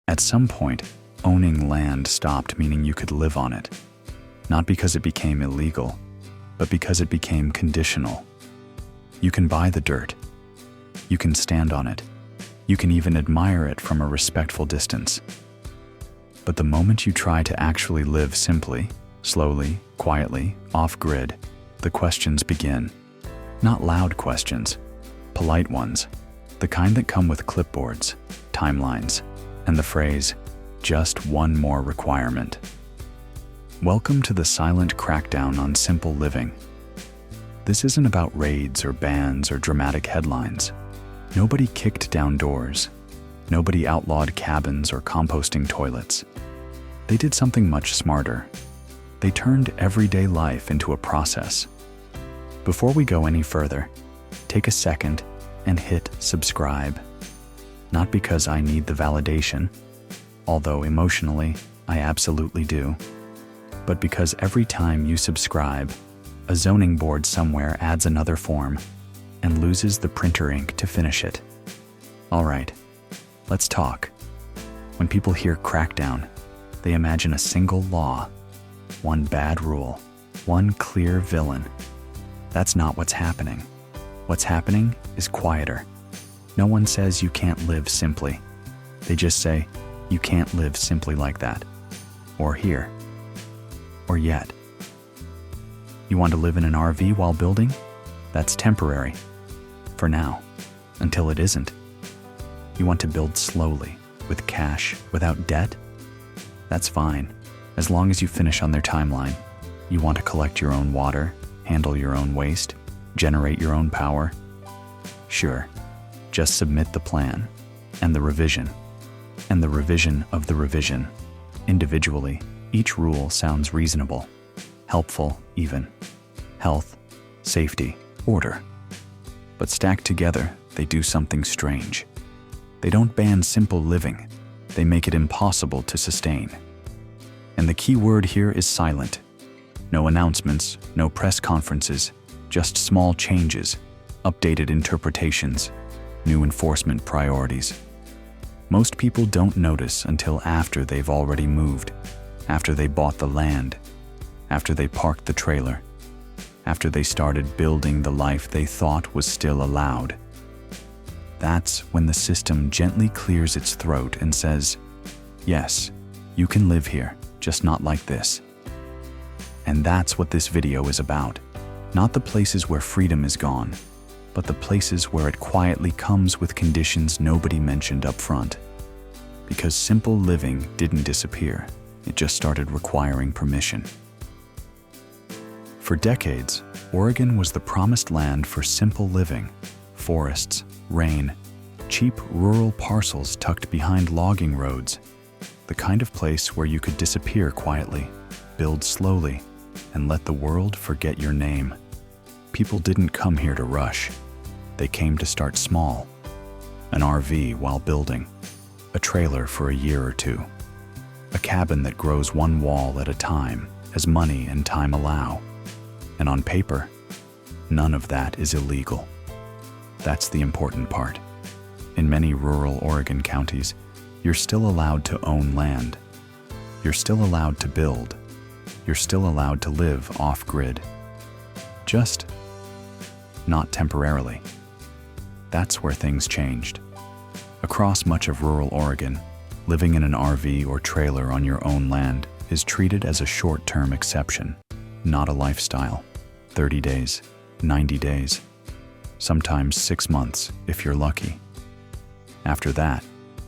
At some point, owning land stopped meaning you could live on it. Not because it became illegal, but because it became conditional. You can buy the dirt. You can stand on it. You can even admire it from a respectful distance. But the moment you try to actually live simply, slowly, quietly, off-grid, the questions begin. Not loud questions, polite ones, the kind that come with clipboards, timelines, and the phrase, "just one more requirement." Welcome to the silent crackdown on simple living. This isn't about raids or bans or dramatic headlines. Nobody kicked down doors. Nobody outlawed cabins or composting toilets. They did something much smarter. They turned everyday life into a process. Before we go any further, take a second and hit subscribe. Not because I need the validation, although emotionally I absolutely do, but because every time you subscribe, a zoning board somewhere adds another form and loses the printer ink to finish it. All right, let's talk. When people hear crackdown, they imagine a single law, one bad rule, one clear villain. That's not what's happening. What's happening is quieter. No one says you can't live simply. They just say, you can't live simply like that, or here, or yet. You want to live in an RV while building? That's temporary. For now, until it isn't. You want to build slowly, with cash, without debt? That's fine, as long as you finish on their timeline. You want to collect your own water, handle your own waste, generate your own power? Sure, just submit the plan, and the revision of the revision. Individually, each rule sounds reasonable, helpful even. Health, safety, order. But stacked together, they do something strange. They don't ban simple living, they make it impossible to sustain. And the key word here is silent. No announcements, no press conferences, just small changes, updated interpretations, new enforcement priorities. Most people don't notice until after they've already moved, after they bought the land, after they parked the trailer, after they started building the life they thought was still allowed. That's when the system gently clears its throat and says, yes, you can live here, just not like this. And that's what this video is about. Not the places where freedom is gone, but the places where it quietly comes with conditions nobody mentioned up front. Because simple living didn't disappear, it just started requiring permission. For decades, Oregon was the promised land for simple living. Forests, rain, cheap rural parcels tucked behind logging roads. The kind of place where you could disappear quietly, build slowly, and let the world forget your name. People didn't come here to rush. They came to start small. An RV while building, a trailer for a year or two, a cabin that grows one wall at a time as money and time allow. And on paper, none of that is illegal. That's the important part. In many rural Oregon counties, you're still allowed to own land. You're still allowed to build. You're still allowed to live off-grid. Just not temporarily. That's where things changed. Across much of rural Oregon, living in an RV or trailer on your own land is treated as a short-term exception, not a lifestyle. 30 days, 90 days, sometimes 6 months if you're lucky. After that,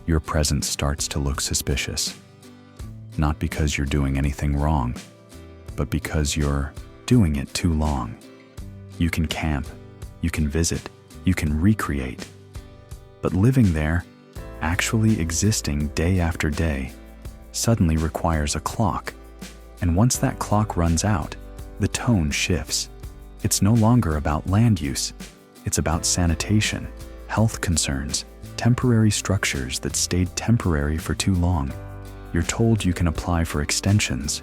your presence starts to look suspicious. Not because you're doing anything wrong, but because you're doing it too long. You can camp, you can visit, you can recreate. But living there, actually existing day after day, suddenly requires a clock. And once that clock runs out, the tone shifts. It's no longer about land use. It's about sanitation, health concerns, temporary structures that stayed temporary for too long. You're told you can apply for extensions,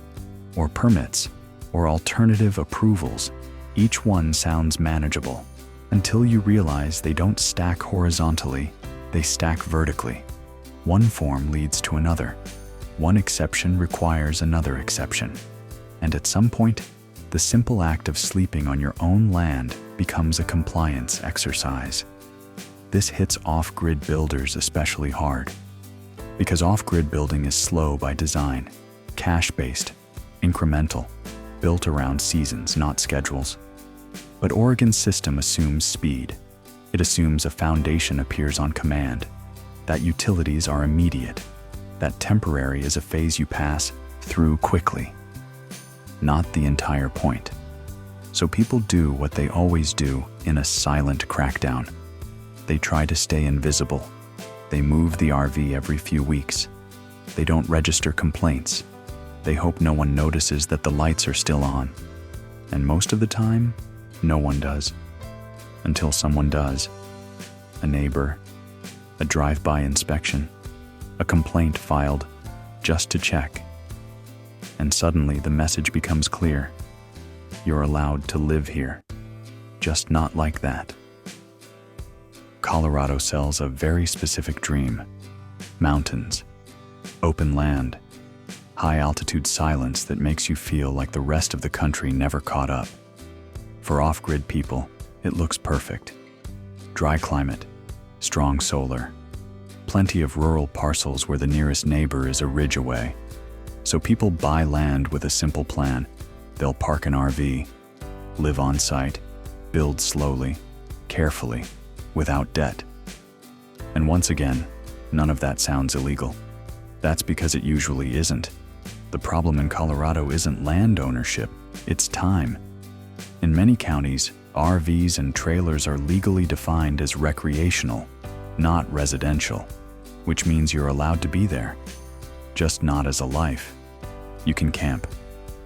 or permits, or alternative approvals. Each one sounds manageable, until you realize they don't stack horizontally, they stack vertically. One form leads to another. One exception requires another exception. And at some point, the simple act of sleeping on your own land becomes a compliance exercise. This hits off-grid builders especially hard, because off-grid building is slow by design, cash-based, incremental, built around seasons, not schedules. But Oregon's system assumes speed. It assumes a foundation appears on command, that utilities are immediate, that temporary is a phase you pass through quickly. Not the entire point. So people do what they always do in a silent crackdown. They try to stay invisible. They move the RV every few weeks. They don't register complaints. They hope no one notices that the lights are still on. And most of the time, no one does. Until someone does. A neighbor, a drive-by inspection, a complaint filed just to check. And suddenly the message becomes clear. You're allowed to live here, just not like that. Colorado sells a very specific dream. Mountains, open land, high-altitude silence that makes you feel like the rest of the country never caught up. For off-grid people, it looks perfect. Dry climate, strong solar, plenty of rural parcels where the nearest neighbor is a ridge away. So people buy land with a simple plan. They'll park an RV, live on site, build slowly, carefully, without debt. And once again, none of that sounds illegal. That's because it usually isn't. The problem in Colorado isn't land ownership, it's time. In many counties, RVs and trailers are legally defined as recreational, not residential, which means you're allowed to be there, just not as a life. You can camp,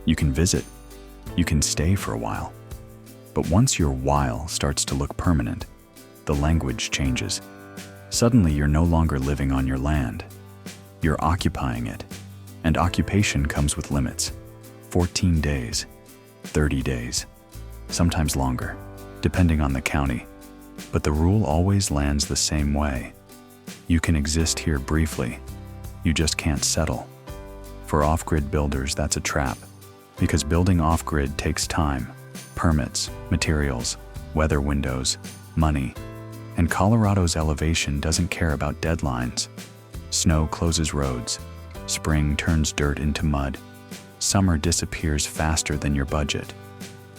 you can visit, you can stay for a while. But once your while starts to look permanent, the language changes. Suddenly you're no longer living on your land. You're occupying it. And occupation comes with limits. 14 days, 30 days, sometimes longer, depending on the county. But the rule always lands the same way. You can exist here briefly. You just can't settle. For off-grid builders, that's a trap, because building off-grid takes time, permits, materials, weather windows, money, and Colorado's elevation doesn't care about deadlines. Snow closes roads, spring turns dirt into mud, summer disappears faster than your budget.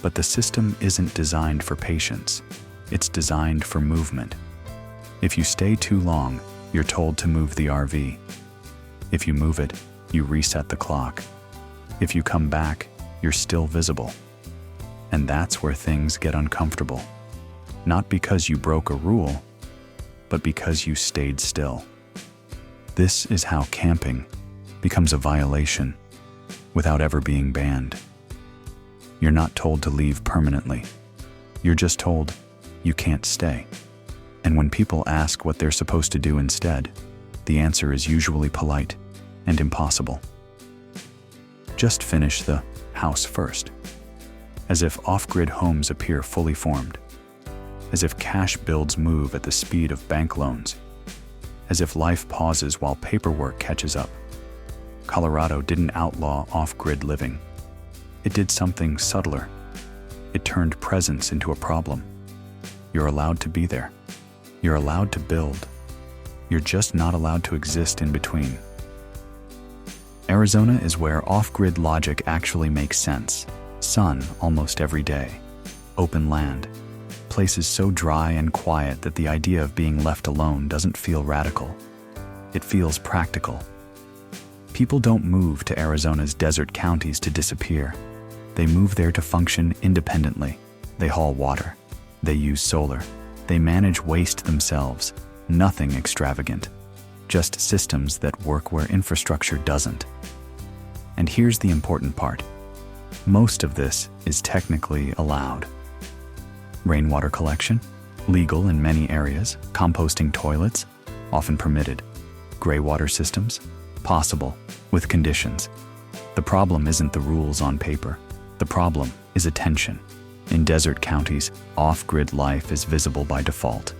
But the system isn't designed for patience, it's designed for movement. If you stay too long, you're told to move the RV. If you move it, you reset the clock. If you come back, you're still visible. And that's where things get uncomfortable. Not because you broke a rule, but because you stayed still. This is how camping becomes a violation without ever being banned. You're not told to leave permanently. You're just told you can't stay. And when people ask what they're supposed to do instead, the answer is usually polite and impossible. Just finish the house first. As if off-grid homes appear fully formed. As if cash builds move at the speed of bank loans. As if life pauses while paperwork catches up. Colorado didn't outlaw off-grid living. It did something subtler. It turned presence into a problem. You're allowed to be there. You're allowed to build. You're just not allowed to exist in between. Arizona is where off-grid logic actually makes sense. Sun almost every day. Open land. Places so dry and quiet that the idea of being left alone doesn't feel radical. It feels practical. People don't move to Arizona's desert counties to disappear. They move there to function independently. They haul water. They use solar. They manage waste themselves. Nothing extravagant. Just systems that work where infrastructure doesn't. And here's the important part. Most of this is technically allowed. Rainwater collection, legal in many areas. Composting toilets, often permitted. Gray water systems, possible, with conditions. The problem isn't the rules on paper. The problem is attention. In desert counties, off-grid life is visible by default.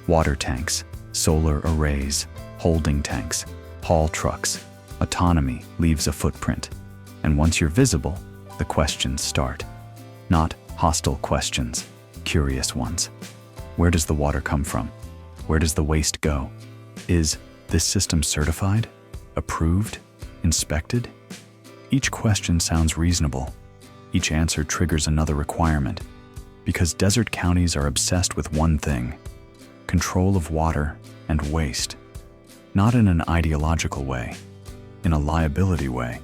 Water tanks, Solar arrays, holding tanks, haul trucks, autonomy leaves a footprint. And once you're visible, the questions start. Not hostile questions, curious ones. Where does the water come from? Where does the waste go? Is this system certified? Approved? Inspected? Each question sounds reasonable. Each answer triggers another requirement. Because desert counties are obsessed with one thing: control of water and waste. Not in an ideological way, in a liability way.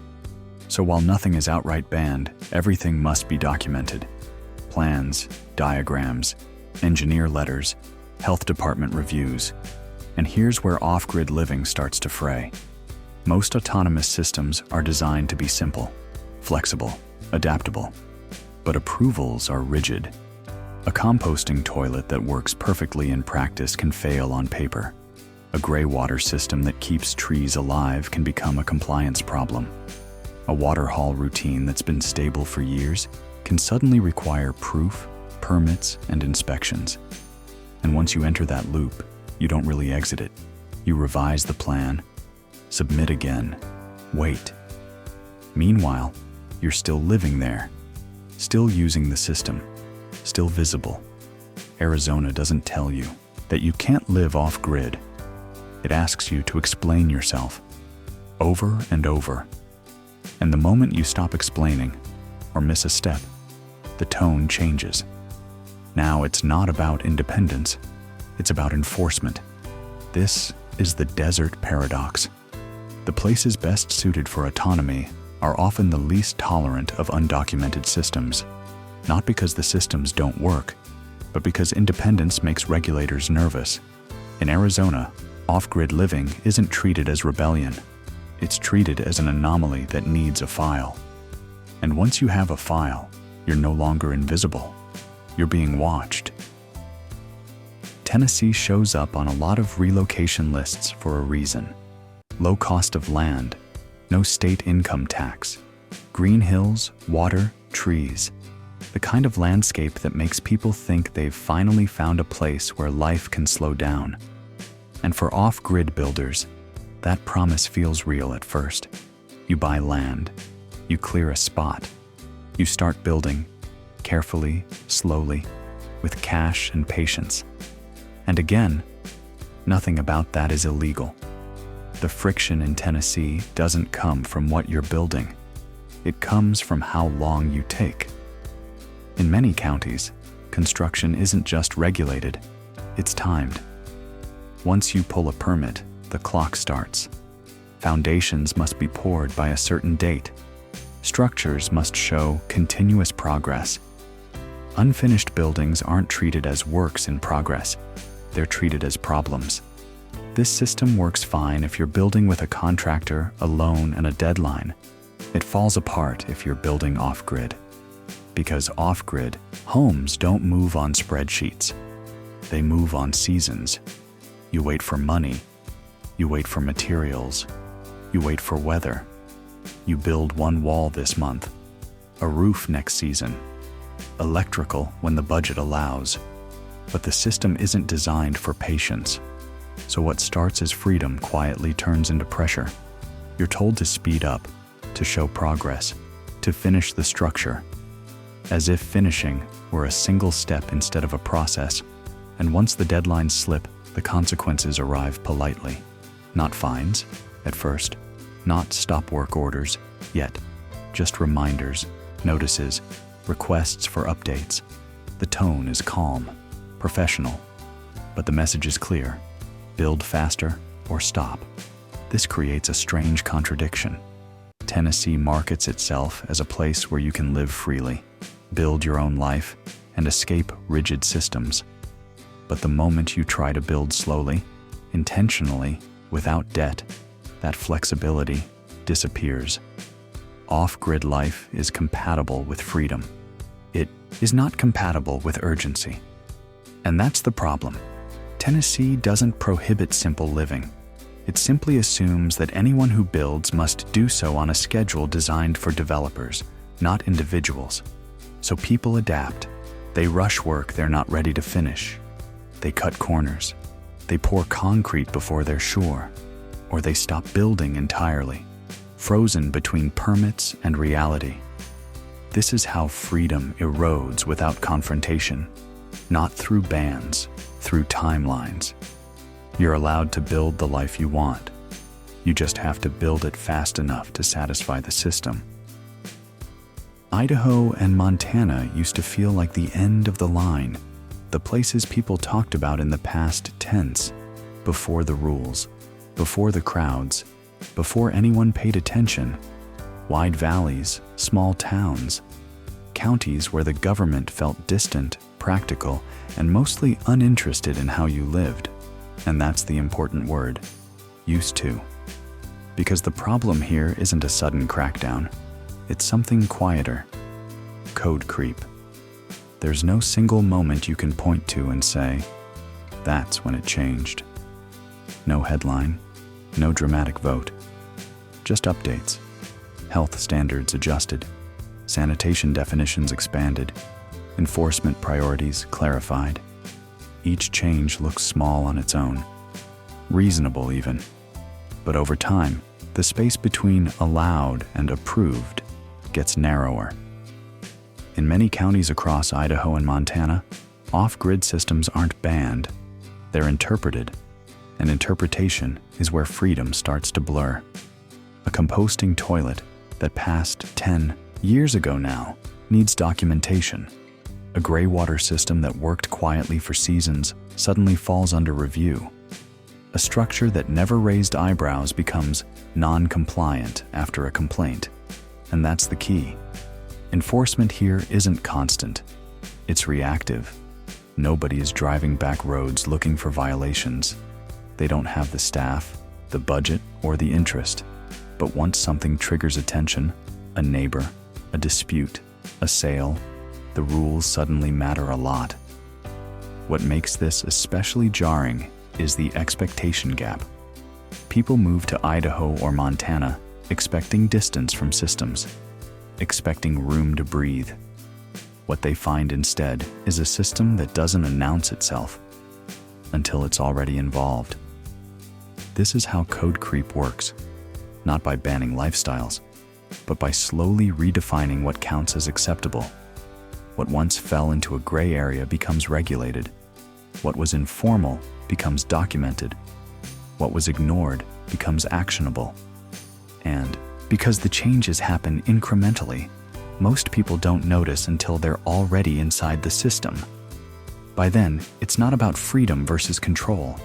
So while nothing is outright banned, everything must be documented. Plans, diagrams, engineer letters, health department reviews. And here's where off-grid living starts to fray. Most autonomous systems are designed to be simple, flexible, adaptable. But approvals are rigid. A composting toilet that works perfectly in practice can fail on paper. A gray water system that keeps trees alive can become a compliance problem. A water haul routine that's been stable for years can suddenly require proof, permits, and inspections. And once you enter that loop, you don't really exit it. You revise the plan, submit again, wait. Meanwhile, you're still living there, still using the system, still visible. Arizona doesn't tell you that you can't live off-grid. It asks you to explain yourself, over and over. And the moment you stop explaining, or miss a step, the tone changes. Now it's not about independence, it's about enforcement. This is the desert paradox. The places best suited for autonomy are often the least tolerant of undocumented systems, not because the systems don't work, but because independence makes regulators nervous. In Arizona, off-grid living isn't treated as rebellion. It's treated as an anomaly that needs a file. And once you have a file, you're no longer invisible. You're being watched. Tennessee shows up on a lot of relocation lists for a reason. Low cost of land, no state income tax, green hills, water, trees. The kind of landscape that makes people think they've finally found a place where life can slow down. And for off-grid builders, that promise feels real at first. You buy land, you clear a spot, you start building, carefully, slowly, with cash and patience. And again, nothing about that is illegal. The friction in Tennessee doesn't come from what you're building. It comes from how long you take. In many counties, construction isn't just regulated, it's timed. Once you pull a permit, the clock starts. Foundations must be poured by a certain date. Structures must show continuous progress. Unfinished buildings aren't treated as works in progress. They're treated as problems. This system works fine if you're building with a contractor, a loan, and a deadline. It falls apart if you're building off-grid. Because off-grid, homes don't move on spreadsheets. They move on seasons. You wait for money. You wait for materials. You wait for weather. You build one wall this month, a roof next season, electrical when the budget allows. But the system isn't designed for patience. So what starts as freedom quietly turns into pressure. You're told to speed up, to show progress, to finish the structure, as if finishing were a single step instead of a process. And once the deadlines slip, the consequences arrive politely. Not fines, at first, not stop work orders, yet, just reminders, notices, requests for updates. The tone is calm, professional, but the message is clear: build faster or stop. This creates a strange contradiction. Tennessee markets itself as a place where you can live freely, build your own life, and escape rigid systems. But the moment you try to build slowly, intentionally, without debt, that flexibility disappears. Off-grid life is compatible with freedom. It is not compatible with urgency. And that's the problem. Tennessee doesn't prohibit simple living. It simply assumes that anyone who builds must do so on a schedule designed for developers, not individuals. So people adapt. They rush work they're not ready to finish. They cut corners. They pour concrete before they're sure, or they stop building entirely, frozen between permits and reality. This is how freedom erodes without confrontation, not through bans, through timelines. You're allowed to build the life you want. You just have to build it fast enough to satisfy the system. Idaho and Montana used to feel like the end of the line, the places people talked about in the past tense, before the rules, before the crowds, before anyone paid attention. Wide valleys, small towns, counties where the government felt distant, practical, and mostly uninterested in how you lived. And that's the important word, used to. Because the problem here isn't a sudden crackdown, it's something quieter. Code creep. There's no single moment you can point to and say, that's when it changed. No headline, no dramatic vote. Just updates. Health standards adjusted, sanitation definitions expanded, enforcement priorities clarified. Each change looks small on its own, reasonable even. But over time, the space between allowed and approved gets narrower. In many counties across Idaho and Montana, off-grid systems aren't banned, they're interpreted, and interpretation is where freedom starts to blur. A composting toilet that passed 10 years ago now needs documentation. A gray water system that worked quietly for seasons suddenly falls under review. A structure that never raised eyebrows becomes non-compliant after a complaint. And that's the key. Enforcement here isn't constant. It's reactive. Nobody is driving back roads looking for violations. They don't have the staff, the budget, or the interest. But once something triggers attention, a neighbor, a dispute, a sale, the rules suddenly matter a lot. What makes this especially jarring is the expectation gap. People move to Idaho or Montana expecting distance from systems, expecting room to breathe. What they find instead is a system that doesn't announce itself until it's already involved. This is how code creep works, not by banning lifestyles, but by slowly redefining what counts as acceptable. What once fell into a gray area becomes regulated. What was informal becomes documented. What was ignored becomes actionable. And because the changes happen incrementally, most people don't notice until they're already inside the system. By then, it's not about freedom versus control.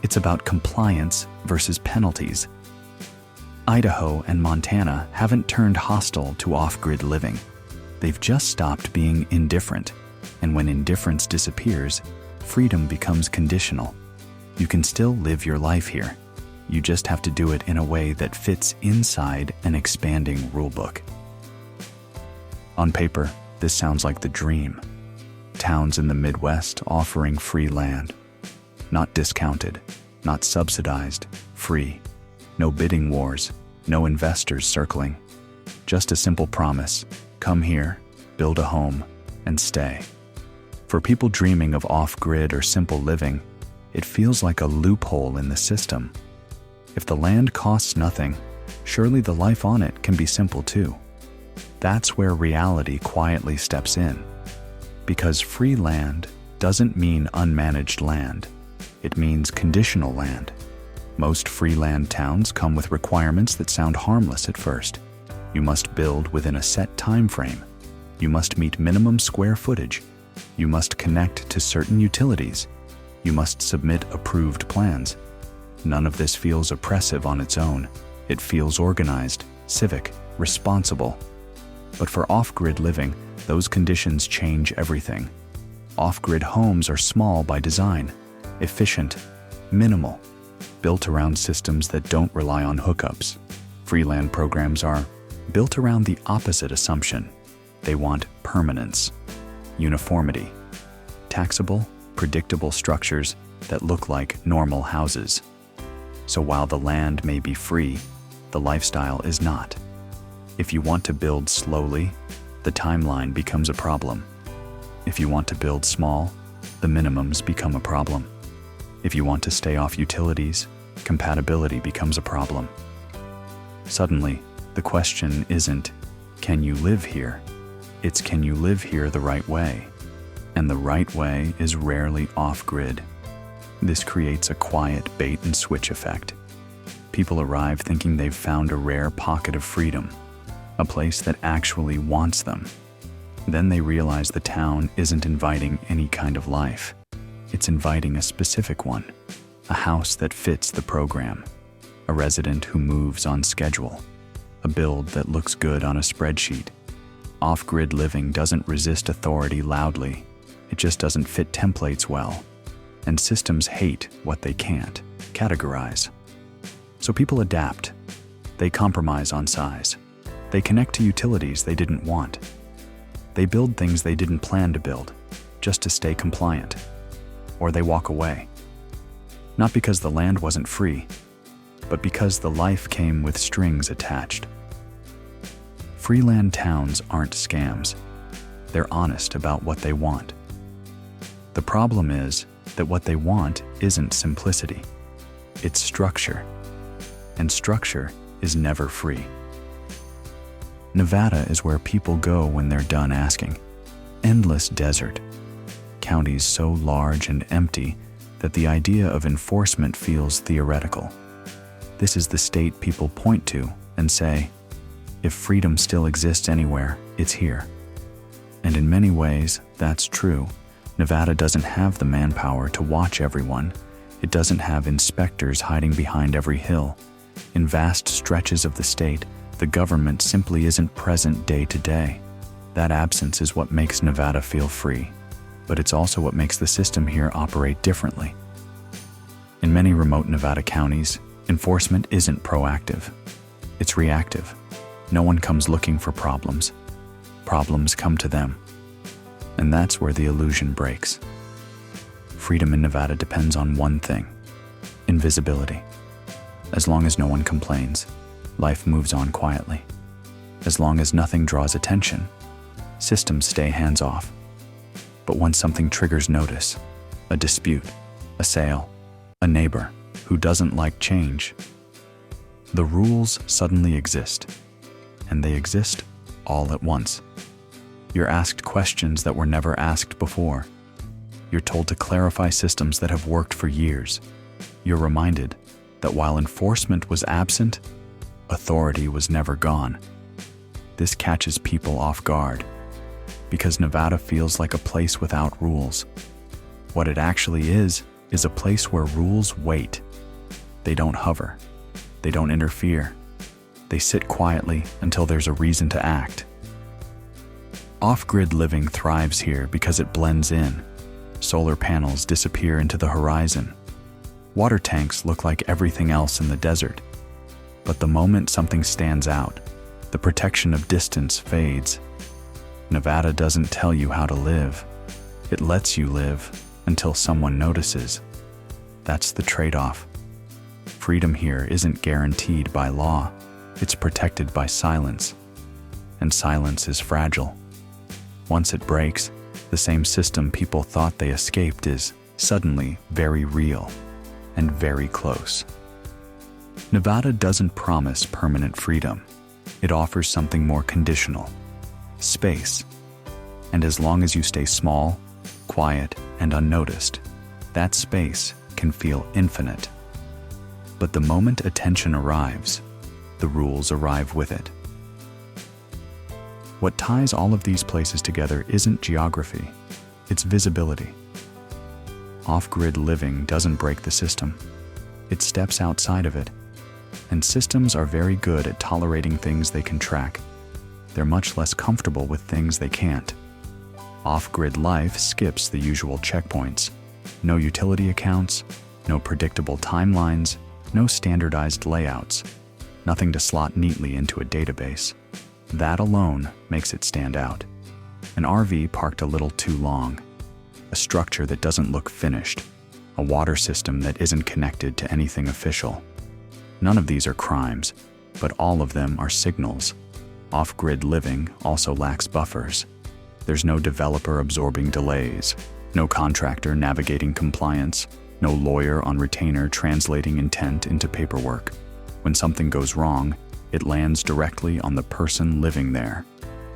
It's about compliance versus penalties. Idaho and Montana haven't turned hostile to off-grid living. They've just stopped being indifferent. And when indifference disappears, freedom becomes conditional. You can still live your life here. You just have to do it in a way that fits inside an expanding rulebook. On paper, this sounds like the dream. Towns in the Midwest offering free land. Not discounted, not subsidized, free. No bidding wars, no investors circling. Just a simple promise: come here, build a home, and stay. For people dreaming of off-grid or simple living, it feels like a loophole in the system. If the land costs nothing, surely the life on it can be simple too. That's where reality quietly steps in. Because free land doesn't mean unmanaged land. It means conditional land. Most free land towns come with requirements that sound harmless at first. You must build within a set time frame. You must meet minimum square footage. You must connect to certain utilities. You must submit approved plans. None of this feels oppressive on its own. It feels organized, civic, responsible. But for off-grid living, those conditions change everything. Off-grid homes are small by design, efficient, minimal, built around systems that don't rely on hookups. Free land programs are built around the opposite assumption. They want permanence, uniformity, taxable, predictable structures that look like normal houses. So while the land may be free, the lifestyle is not. If you want to build slowly, the timeline becomes a problem. If you want to build small, the minimums become a problem. If you want to stay off utilities, compatibility becomes a problem. Suddenly, the question isn't, can you live here? It's, can you live here the right way? And the right way is rarely off-grid. This creates a quiet bait-and-switch effect. People arrive thinking they've found a rare pocket of freedom, a place that actually wants them. Then they realize the town isn't inviting any kind of life. It's inviting a specific one, a house that fits the program, a resident who moves on schedule, a build that looks good on a spreadsheet. Off-grid living doesn't resist authority loudly. It just doesn't fit templates well. And systems hate what they can't categorize. So people adapt. They compromise on size. They connect to utilities they didn't want. They build things they didn't plan to build, just to stay compliant. Or they walk away. Not because the land wasn't free, but because the life came with strings attached. Freeland towns aren't scams. They're honest about what they want. The problem is that what they want isn't simplicity. It's structure. And structure is never free. Nevada is where people go when they're done asking. Endless desert. Counties so large and empty that the idea of enforcement feels theoretical. This is the state people point to and say, if freedom still exists anywhere, it's here. And in many ways, that's true. Nevada doesn't have the manpower to watch everyone. It doesn't have inspectors hiding behind every hill. In vast stretches of the state, the government simply isn't present day to day. That absence is what makes Nevada feel free, but it's also what makes the system here operate differently. In many remote Nevada counties, enforcement isn't proactive. It's reactive. No one comes looking for problems. Problems come to them. And that's where the illusion breaks. Freedom in Nevada depends on one thing: invisibility. As long as no one complains, life moves on quietly. As long as nothing draws attention, systems stay hands-off. But once something triggers notice, a dispute, a sale, a neighbor who doesn't like change, the rules suddenly exist. And they exist all at once. You're asked questions that were never asked before. You're told to clarify systems that have worked for years. You're reminded that while enforcement was absent, authority was never gone. This catches people off guard, because Nevada feels like a place without rules. What it actually is a place where rules wait. They don't hover. They don't interfere. They sit quietly until there's a reason to act. Off-grid living thrives here because it blends in. Solar panels disappear into the horizon. Water tanks look like everything else in the desert. But the moment something stands out, the protection of distance fades. Nevada doesn't tell you how to live. It lets you live until someone notices. That's the trade-off. Freedom here isn't guaranteed by law. It's protected by silence. And silence is fragile. Once it breaks, the same system people thought they escaped is suddenly very real and very close. Nevada doesn't promise permanent freedom. It offers something more conditional: space. And as long as you stay small, quiet, and unnoticed, that space can feel infinite. But the moment attention arrives, the rules arrive with it. What ties all of these places together isn't geography, it's visibility. Off-grid living doesn't break the system. It steps outside of it. And systems are very good at tolerating things they can track. They're much less comfortable with things they can't. Off-grid life skips the usual checkpoints. No utility accounts, no predictable timelines, no standardized layouts, nothing to slot neatly into a database. That alone makes it stand out. An RV parked a little too long, a structure that doesn't look finished, a water system that isn't connected to anything official. None of these are crimes, but all of them are signals. Off-grid living also lacks buffers. There's no developer absorbing delays, no contractor navigating compliance, No lawyer on retainer translating intent into paperwork. When something goes wrong, it lands directly on the person living there.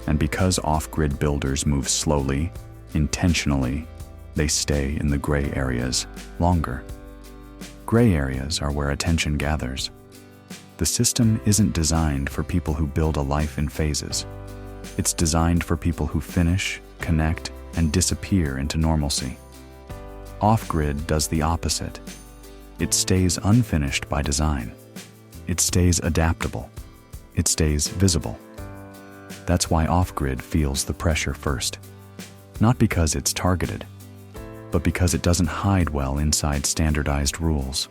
And because off-grid builders move slowly, intentionally, they stay in the gray areas longer. Gray areas are where attention gathers. The system isn't designed for people who build a life in phases. It's designed for people who finish, connect, and disappear into normalcy. Off-grid does the opposite. It stays unfinished by design. It stays adaptable. It stays visible. That's why off-grid feels the pressure first. Not because it's targeted, but because it doesn't hide well inside standardized rules.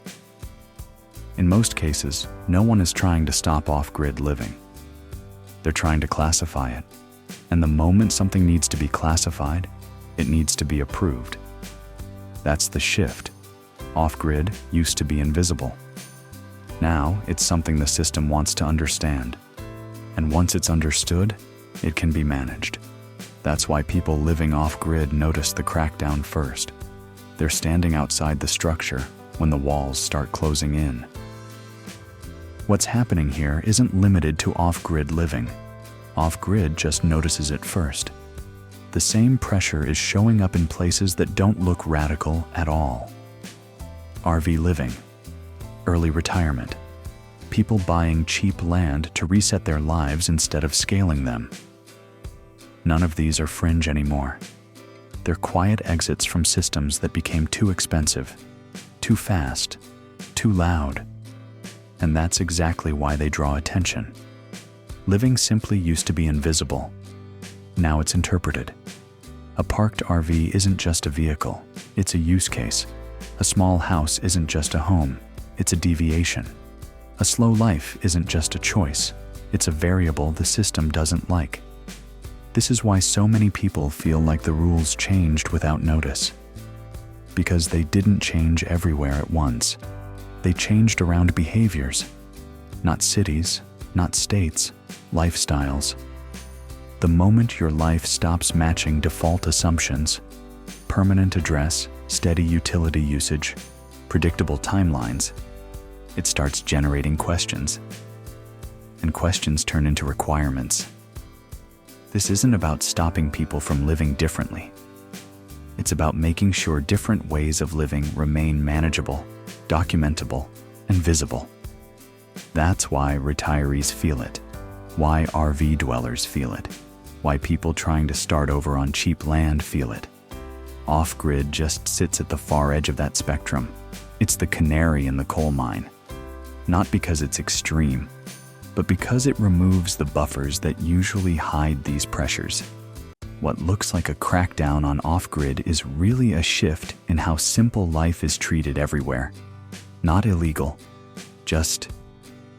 In most cases, no one is trying to stop off-grid living. They're trying to classify it. And the moment something needs to be classified, it needs to be approved. That's the shift. Off-grid used to be invisible. Now, it's something the system wants to understand. And once it's understood, it can be managed. That's why people living off-grid notice the crackdown first. They're standing outside the structure when the walls start closing in. What's happening here isn't limited to off-grid living. Off-grid just notices it first. The same pressure is showing up in places that don't look radical at all. RV living, early retirement, people buying cheap land to reset their lives instead of scaling them. None of these are fringe anymore. They're quiet exits from systems that became too expensive, too fast, too loud. And that's exactly why they draw attention. Living simply used to be invisible. Now it's interpreted. A parked RV isn't just a vehicle, it's a use case. A small house isn't just a home, it's a deviation. A slow life isn't just a choice, it's a variable the system doesn't like. This is why so many people feel like the rules changed without notice. Because they didn't change everywhere at once. They changed around behaviors. Not cities, not states, lifestyles. The moment your life stops matching default assumptions, permanent address, steady utility usage, predictable timelines, it starts generating questions. And questions turn into requirements. This isn't about stopping people from living differently. It's about making sure different ways of living remain manageable, documentable, and visible. That's why retirees feel it, why RV dwellers feel it, why people trying to start over on cheap land feel it. Off-grid just sits at the far edge of that spectrum. It's the canary in the coal mine. Not because it's extreme, but because it removes the buffers that usually hide these pressures. What looks like a crackdown on off-grid is really a shift in how simple life is treated everywhere. Not illegal, just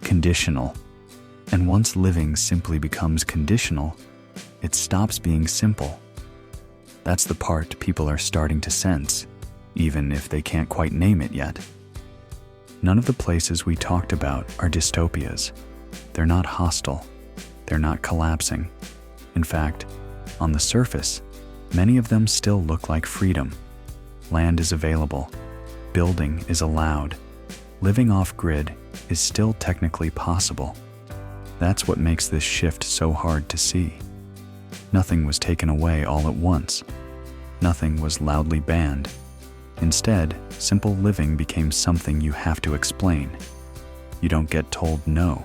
conditional. And once living simply becomes conditional, it stops being simple. That's the part people are starting to sense, even if they can't quite name it yet. None of the places we talked about are dystopias. They're not hostile. They're not collapsing. In fact, on the surface, many of them still look like freedom. Land is available. Building is allowed. Living off-grid is still technically possible. That's what makes this shift so hard to see. Nothing was taken away all at once. Nothing was loudly banned. Instead, simple living became something you have to explain. You don't get told no.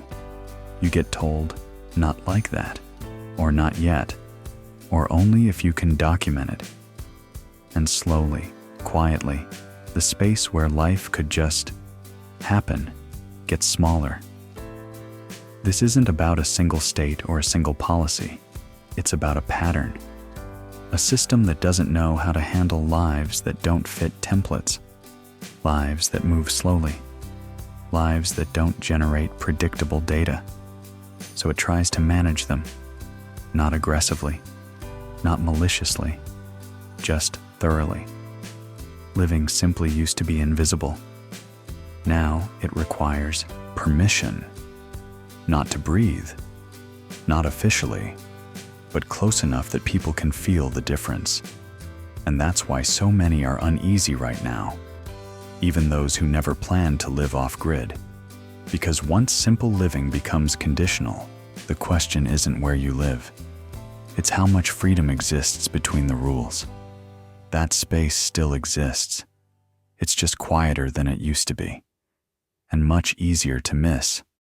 You get told, not like that, or not yet, or only if you can document it. And slowly, quietly, the space where life could just happen gets smaller. This isn't about a single state or a single policy. It's about a pattern. A system that doesn't know how to handle lives that don't fit templates. Lives that move slowly. Lives that don't generate predictable data. So it tries to manage them. Not aggressively. Not maliciously. Just thoroughly. Living simply used to be invisible. Now it requires permission. Not to breathe. Not officially, but close enough that people can feel the difference. And that's why so many are uneasy right now. even those who never planned to live off-grid. Because once simple living becomes conditional, the question isn't where you live. It's how much freedom exists between the rules. That space still exists. It's just quieter than it used to be, and much easier to miss.